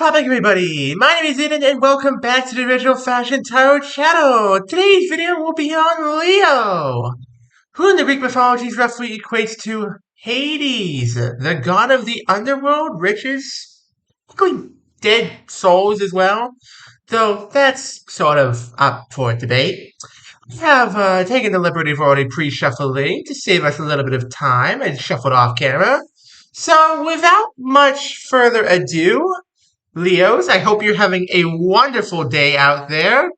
popping, everybody? My name is Eden, and welcome back to the Original Fashion Tarot channel. Today's video will be on Leo, who in the Greek mythology roughly equates to Hades, the god of the underworld, riches, including dead souls as well, though that's sort of up for debate. I have taken the liberty of already pre-shuffling to save us a little bit of time and shuffled off camera. So without much further ado, Leos, I hope you're having a wonderful day out there.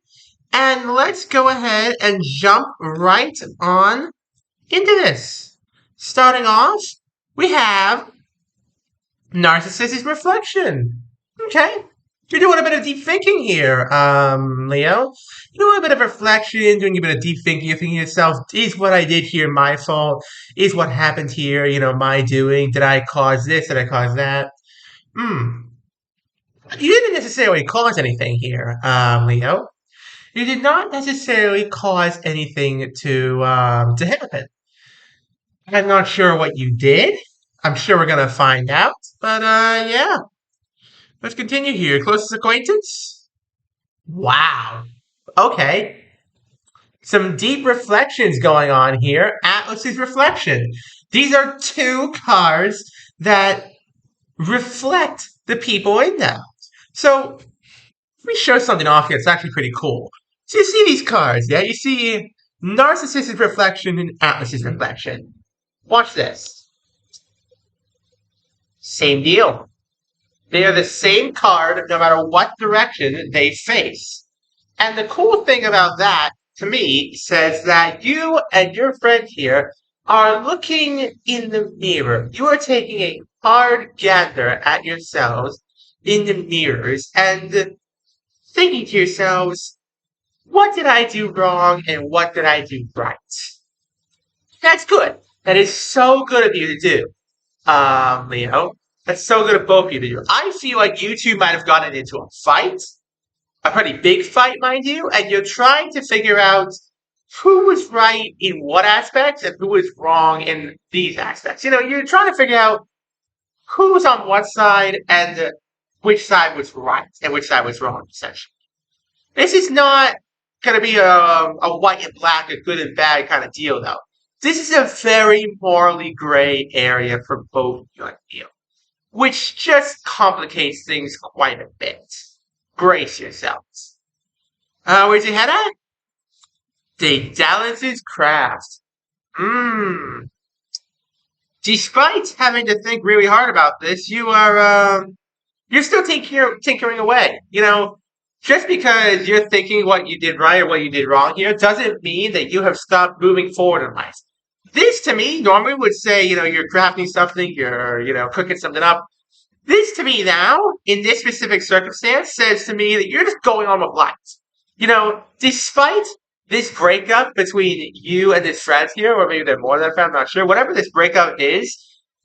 And let's go ahead and jump right on into this. Starting off, we have Narcissistic Reflection. Okay. You're doing a bit of deep thinking here, Leo. You're doing a bit of reflection, doing a bit of deep thinking. You're thinking to yourself, is what I did here my fault? Is what happened here, my doing? Did I cause this? Did I cause that? You didn't necessarily cause anything here, Leo. You did not necessarily cause anything to happen. I'm not sure what you did. I'm sure we're gonna find out. But yeah. Let's continue here. Closest acquaintance? Wow. Okay. Some deep reflections going on here. Atlas's Reflection. These are two cards that reflect the people in them. So, let me show something off here. It's actually pretty cool. So you see these cards, yeah? You see Narcissistic Reflection and Atlas's Reflection. Watch this. Same deal. They are the same card no matter what direction they face. And the cool thing about that, to me, says that you and your friend here are looking in the mirror. You are taking a hard gander at yourselves in the mirrors and thinking to yourselves, what did I do wrong and what did I do right? That's good. That is so good of you to do, Leo. That's so good of both of you to do. I feel like you two might have gotten into a fight, a pretty big fight, mind you, and you're trying to figure out who was right in what aspects and who was wrong in these aspects. You're trying to figure out who was on what side and which side was right and which side was wrong, essentially. This is not going to be a white and black, a good and bad kind of deal, though. This is a very morally gray area for both you and you, which just complicates things quite a bit. Brace yourselves. Where's your head at? The Dallas's Craft. Despite having to think really hard about this, you're still tinkering away. Just because you're thinking what you did right or what you did wrong here doesn't mean that you have stopped moving forward in life. This, to me, normally would say, you're crafting something, you're cooking something up. This, to me now, in this specific circumstance, says to me that you're just going on with life. Despite this breakup between you and this friend here, or maybe they're more than a friend, I'm not sure, whatever this breakup is,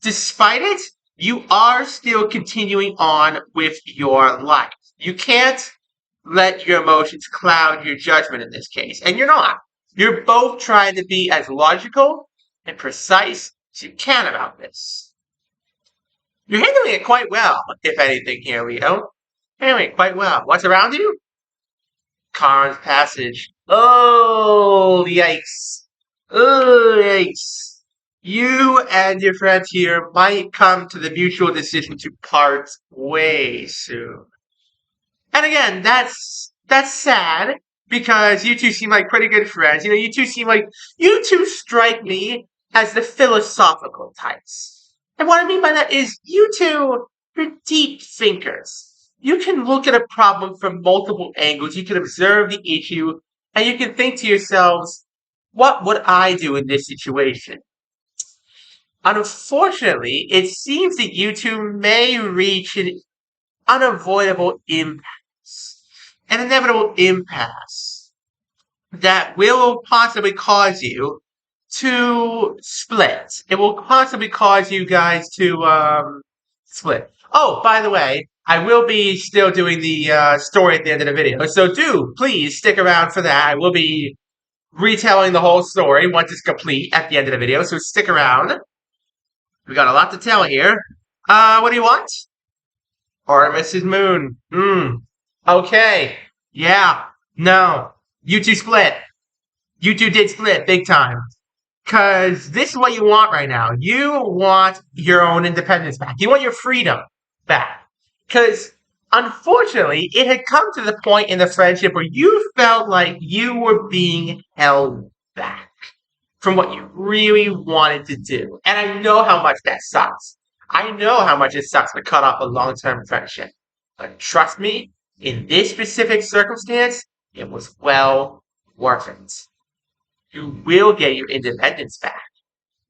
despite it, you are still continuing on with your life. You can't let your emotions cloud your judgment in this case. And you're not. You're both trying to be as logical and precise as you can about this. You're handling it quite well, if anything here, Leo. Handling it quite well. What's around you? Karn's Passage. Oh, yikes. Oh, yikes. You and your friend here might come to the mutual decision to part way soon. And again, that's sad because you two seem like pretty good friends. You two strike me as the philosophical types. And what I mean by that is you two, you're deep thinkers. You can look at a problem from multiple angles. You can observe the issue and you can think to yourselves, what would I do in this situation? Unfortunately, it seems that you two may reach an unavoidable impasse. An inevitable impasse that will possibly cause you to split. It will possibly cause you guys to split. Oh, by the way, I will be still doing the story at the end of the video, so do please stick around for that. I will be retelling the whole story once it's complete at the end of the video, so stick around. We got a lot to tell here. What do you want? Artemis's moon. Okay. Yeah. No. You two split. You two did split big time. Because this is what you want right now. You want your own independence back. You want your freedom back. Because unfortunately, it had come to the point in the friendship where you felt like you were being held back from what you really wanted to do. And I know how much that sucks. I know how much it sucks to cut off a long-term friendship. But trust me, in this specific circumstance, it was well worth it. You will get your independence back.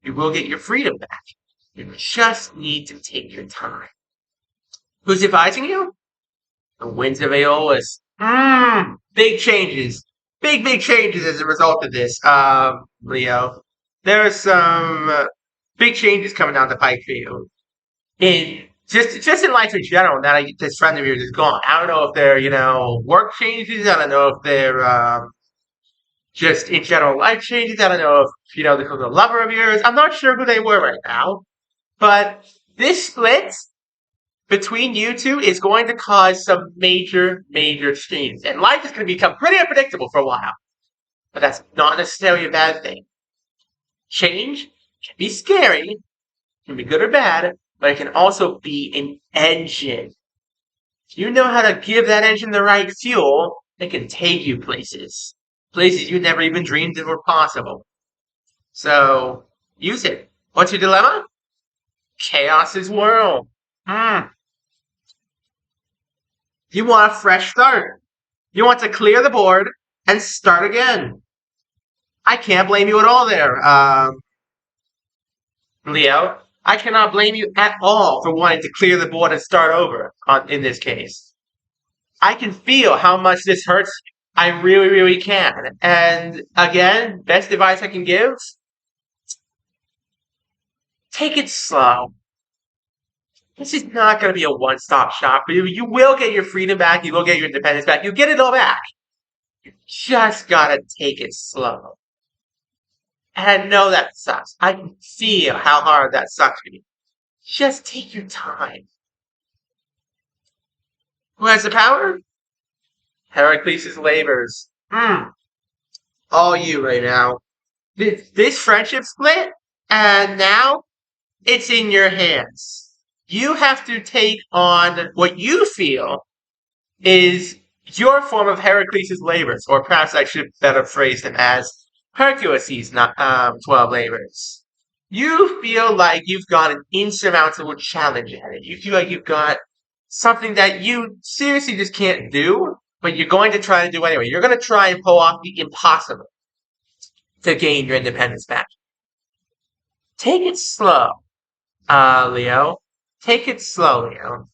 You will get your freedom back. You just need to take your time. Who's advising you? The winds of Aeolus. Big changes. Big changes as a result of this, Leo. There are some big changes coming down the pike for you. In just in life in general, now that this friend of yours is gone. I don't know if they're, work changes. I don't know if they're just in general life changes. I don't know if, this was a lover of yours. I'm not sure who they were right now. But this split between you two is going to cause some major changes. And life is going to become pretty unpredictable for a while. But that's not necessarily a bad thing. Change can be scary, can be good or bad, but it can also be an engine. If you know how to give that engine the right fuel, it can take you places. Places you never even dreamed it were possible. So, use it. What's your dilemma? Chaos's world. You want a fresh start. You want to clear the board and start again. I can't blame you at all there, Leo. I cannot blame you at all for wanting to clear the board and start over in this case. I can feel how much this hurts you. I really can. And again, best advice I can give, take it slow. This is not going to be a one-stop shop for you. You will get your freedom back. You will get your independence back. You'll get it all back. You just got to take it slow. And I know that sucks. I can feel how hard that sucks for you. Just take your time. Who has the power? Heracles' labors. All you right now. This friendship split, and now it's in your hands. You have to take on what you feel is your form of Heracles' labors, or perhaps I should better phrase them as Hercules' 12 labors. You feel like you've got an insurmountable challenge at it. You feel like you've got something that you seriously just can't do, but you're going to try to do anyway. You're going to try and pull off the impossible to gain your independence back. Take it slow, Leo. Take it slow, Leo.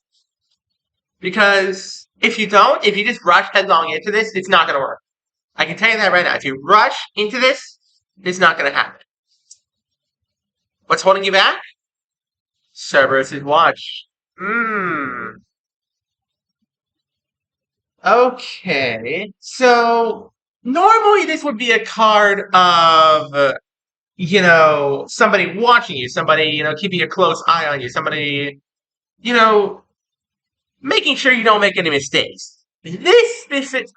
Because if you just rush headlong into this, it's not going to work. I can tell you that right now. If you rush into this, it's not going to happen. What's holding you back? Cerberus' watch. Okay. So, normally this would be a card of, somebody watching you, somebody, keeping a close eye on you, somebody, making sure you don't make any mistakes. In this specific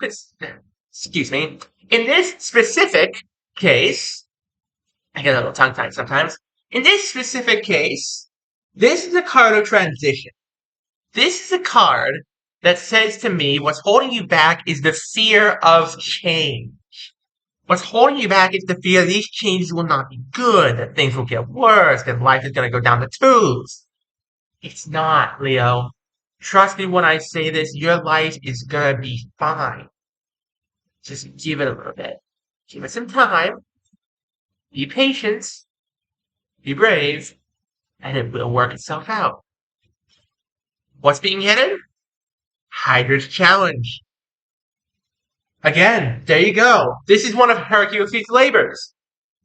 case, I get a little tongue-tied sometimes. In this specific case, this is a card of transition. This is a card that says to me what's holding you back is the fear of change. What's holding you back is the fear these changes will not be good, that things will get worse, that life is going to go down the tubes. It's not, Leo. Trust me when I say this, your life is going to be fine. Just give it a little bit. Give it some time. Be patient. Be brave. And it will work itself out. What's being hidden? Hydra's challenge. Again, there you go. This is one of Hercules' labors.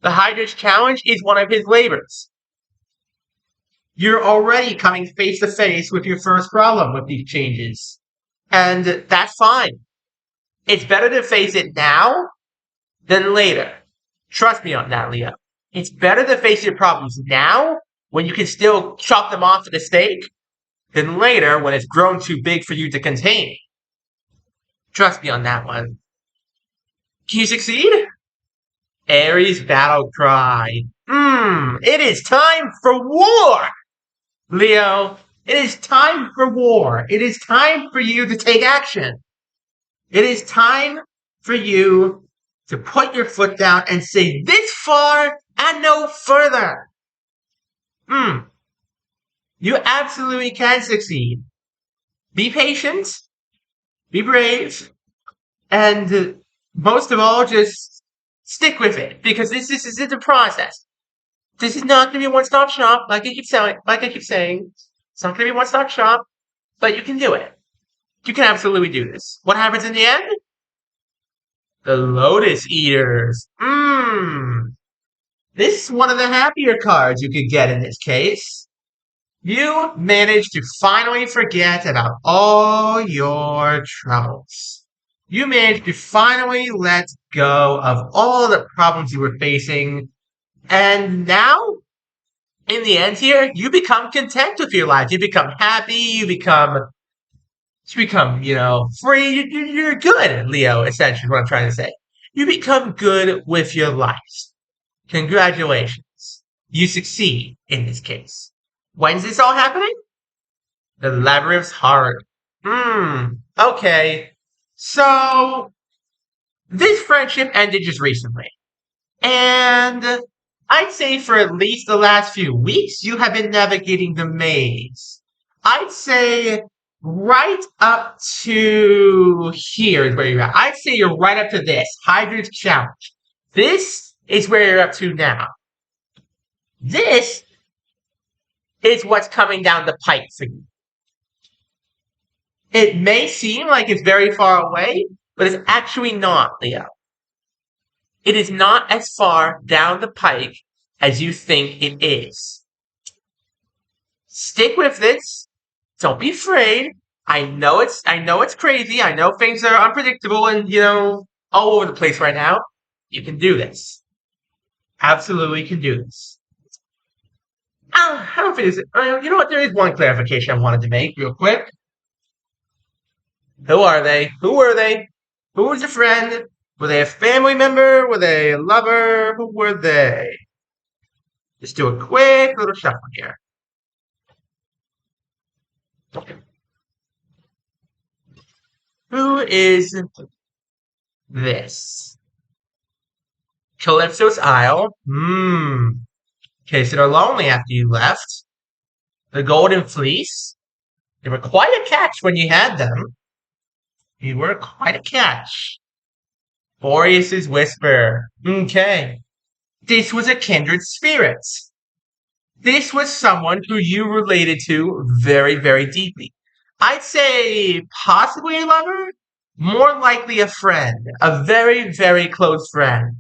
The Hydra's challenge is one of his labors. You're already coming face to face with your first problem with these changes. And that's fine. It's better to face it now than later. Trust me on that, Leo. It's better to face your problems now when you can still chop them off at the stake than later when it's grown too big for you to contain. Trust me on that one. Can you succeed? Aries battle cry. It is time for war! Leo, it is time for war. It is time for you to take action. It is time for you to put your foot down and say this far and no further. You absolutely can succeed. Be patient, be brave, and most of all, just stick with it, because this is a process. This is not going to be a one-stop shop, like I keep saying. It's not going to be a one-stop shop, but you can do it. You can absolutely do this. What happens in the end? The Lotus Eaters. This is one of the happier cards you could get in this case. You managed to finally forget about all your troubles. You managed to finally let go of all the problems you were facing. And now, in the end here, you become content with your life. You become happy. You become, free. You're good, Leo, essentially, is what I'm trying to say. You become good with your life. Congratulations. You succeed in this case. When's this all happening? The Labyrinth's Heart. Okay. So, this friendship ended just recently. And I'd say for at least the last few weeks, you have been navigating the maze. I'd say right up to here is where you're at. I'd say you're right up to this, Hydra's Challenge. This is where you're up to now. This is what's coming down the pipe for you. It may seem like it's very far away, but it's actually not, Leo. It is not as far down the pike as you think it is. Stick with this. Don't be afraid. I know it's crazy. I know things are unpredictable and, all over the place right now. You can do this. Absolutely can do this. I don't think you know what? There is one clarification I wanted to make real quick. Who are they? Who were they? Who was your friend? Were they a family member? Were they a lover? Who were they? Just do a quick little shuffle here. Who is this? Calypso's Isle. Okay, so they're lonely after you left. The Golden Fleece. They were quite a catch when you had them. You were quite a catch. Boreas's Whisper. Okay. This was a kindred spirit. This was someone who you related to very, very deeply. I'd say possibly a lover, more likely a friend, a very, very close friend,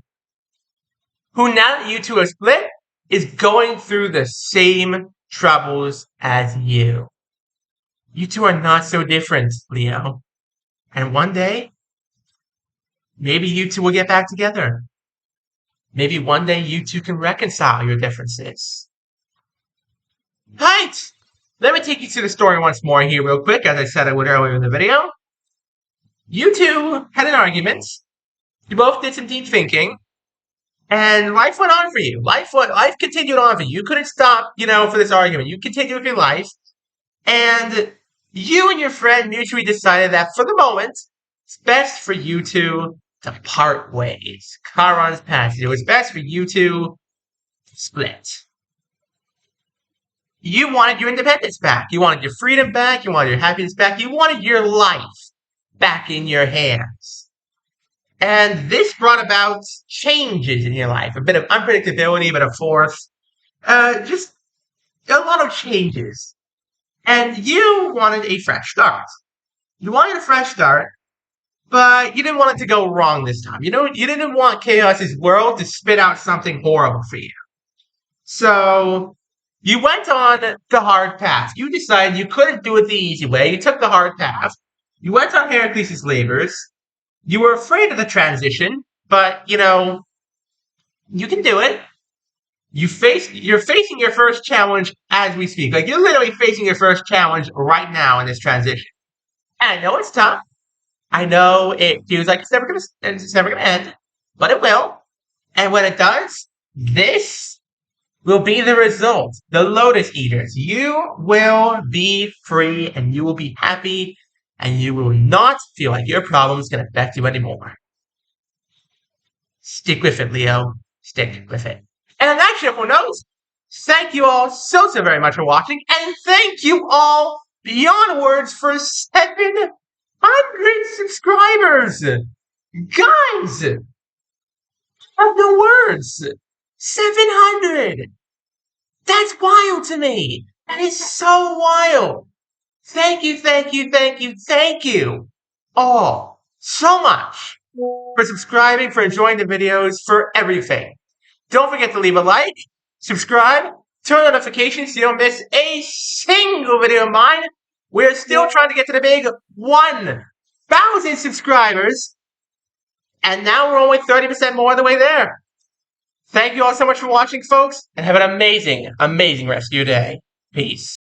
who now that you two are split, is going through the same troubles as you. You two are not so different, Leo. And one day, maybe you two will get back together. Maybe one day you two can reconcile your differences. Right! Let me take you to the story once more here real quick, as I said I would earlier in the video. You two had an argument. You both did some deep thinking. And life went on for you. Life continued on for you. You couldn't stop, for this argument. You continued with your life. And you and your friend mutually decided that for the moment, it's best for you two to part ways. Charon's passage. It was best for you two to split. You wanted your independence back. You wanted your freedom back. You wanted your happiness back. You wanted your life back in your hands. And this brought about changes in your life. A bit of unpredictability, a bit of force. Just a lot of changes. And you wanted a fresh start. You wanted a fresh start, but you didn't want it to go wrong this time. You didn't want Chaos's world to spit out something horrible for you. So you went on the hard path. You decided you couldn't do it the easy way. You took the hard path. You went on Heracles' labors. You were afraid of the transition, but, you can do it. You're facing your first challenge as we speak. Like, you're literally facing your first challenge right now in this transition. And I know it's tough. I know it feels like it's never gonna end, but it will. And when it does, this will be the result. The Lotus Eaters. You will be free and you will be happy and you will not feel like your problems can affect you anymore. Stick with it, Leo. Stick with it. And on that cheerful note, thank you all so very much for watching, and thank you all beyond words for 700 subscribers. Guys, I have no words. 700. That's wild to me. That is so wild. Thank you, thank you, thank you, thank you all so much for subscribing, for enjoying the videos, for everything. Don't forget to leave a like, subscribe, turn on notifications so you don't miss a single video of mine. We're still trying to get to the big 1,000 subscribers, and now we're only 30% more of the way there. Thank you all so much for watching, folks, and have an amazing, amazing rest of your day. Peace.